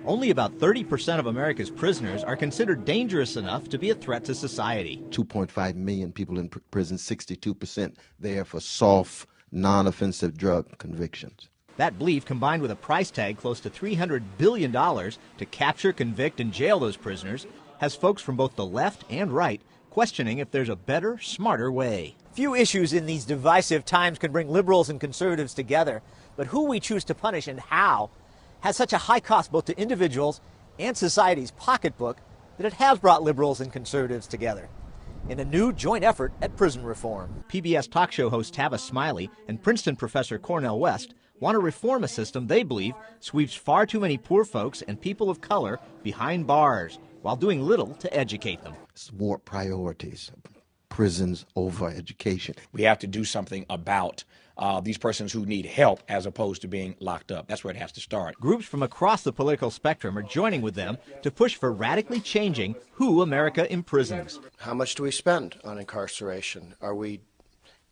Only about 30% of America's prisoners are considered dangerous enough to be a threat to society. 2.5 million people in prison, 62% there for soft, non-offensive drug convictions. That belief, combined with a price tag close to $300 billion to capture, convict, and jail those prisoners, has folks from both the left and right questioning if there's a better, smarter way. Few issues in these divisive times can bring liberals and conservatives together, but who we choose to punish and how has such a high cost both to individuals and society's pocketbook that it has brought liberals and conservatives together in a new joint effort at prison reform. PBS talk show host Tavis Smiley and Princeton professor Cornel West want to reform a system they believe sweeps far too many poor folks and people of color behind bars while doing little to educate them. It's more priorities, prisons over education. We have to do something about these persons who need help as opposed to being locked up. That's where it has to start. Groups from across the political spectrum are joining with them to push for radically changing who America imprisons. How much do we spend on incarceration? Are we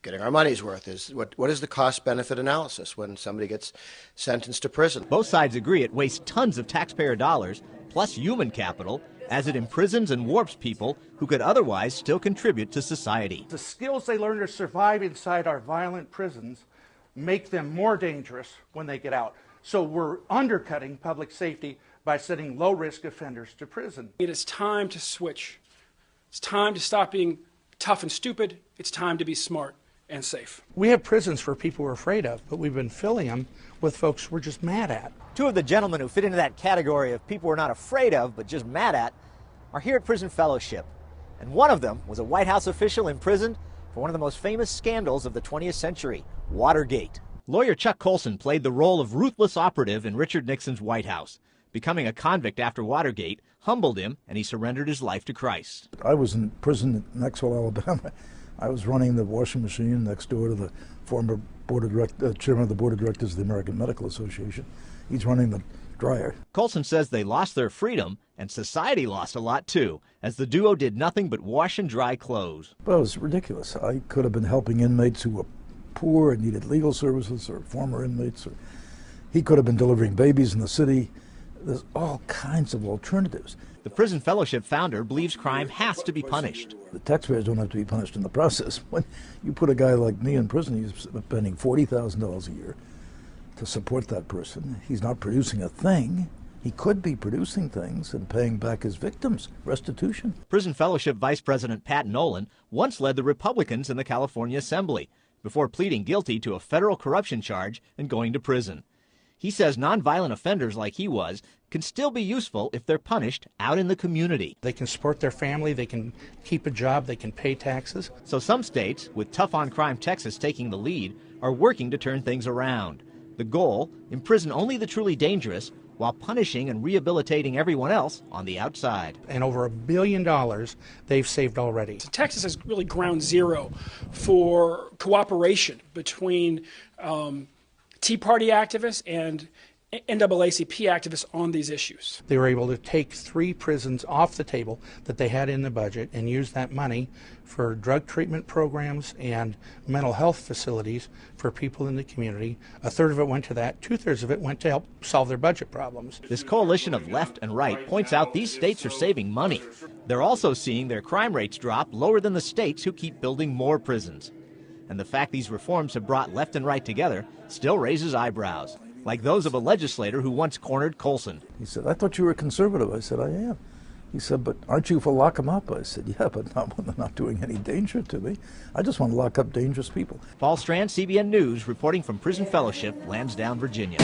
getting our money's worth? What is the cost-benefit analysis when somebody gets sentenced to prison? Both sides agree it wastes tons of taxpayer dollars, plus human capital, as it imprisons and warps people who could otherwise still contribute to society. The skills they learn to survive inside our violent prisons make them more dangerous when they get out. So we're undercutting public safety by sending low-risk offenders to prison. It is time to switch. It's time to stop being tough and stupid. It's time to be smart and safe. We have prisons for people we're afraid of, but we've been filling them with folks we're just mad at. Two of the gentlemen who fit into that category of people we're not afraid of but just mad at are here at Prison Fellowship. And one of them was a White House official imprisoned for one of the most famous scandals of the 20th century, Watergate. Lawyer Chuck Colson played the role of ruthless operative in Richard Nixon's White House. Becoming a convict after Watergate humbled him, and he surrendered his life to Christ. I was in prison in Knoxville, Alabama. I was running the washing machine next door to the former chairman of the board of directors of the American Medical Association. He's running the dryer. Colson says they lost their freedom, and society lost a lot too, as the duo did nothing but wash and dry clothes. Well, it was ridiculous. I could have been helping inmates who were poor and needed legal services, or former inmates, or he could have been delivering babies in the city. There's all kinds of alternatives. The Prison Fellowship founder believes crime has to be punished. The taxpayers don't have to be punished in the process. When you put a guy like me in prison, he's spending $40,000 a year to support that person. He's not producing a thing. He could be producing things and paying back his victims, restitution. Prison Fellowship Vice President Pat Nolan once led the Republicans in the California Assembly before pleading guilty to a federal corruption charge and going to prison. He says nonviolent offenders like he was can still be useful if they're punished out in the community. They can support their family, they can keep a job, they can pay taxes. So some states, with tough on crime Texas taking the lead, are working to turn things around. The goal, imprison only the truly dangerous while punishing and rehabilitating everyone else on the outside. And over $1 billion they've saved already. So Texas is really ground zero for cooperation between Tea Party activists and NAACP activists on these issues. They were able to take 3 prisons off the table that they had in the budget and use that money for drug treatment programs and mental health facilities for people in the community. 1/3 of it went to that, 2/3 of it went to help solve their budget problems. This coalition of left and right points out these states are saving money. They're also seeing their crime rates drop lower than the states who keep building more prisons. And the fact these reforms have brought left and right together still raises eyebrows, like those of a legislator who once cornered Colson. He said, "I thought you were a conservative." I said, "I am." He said, "But aren't you for lock them up?" I said, "Yeah, but not when they're not doing any danger to me. I just want to lock up dangerous people." Paul Strand, CBN News, reporting from Prison Fellowship, Lansdowne, Virginia.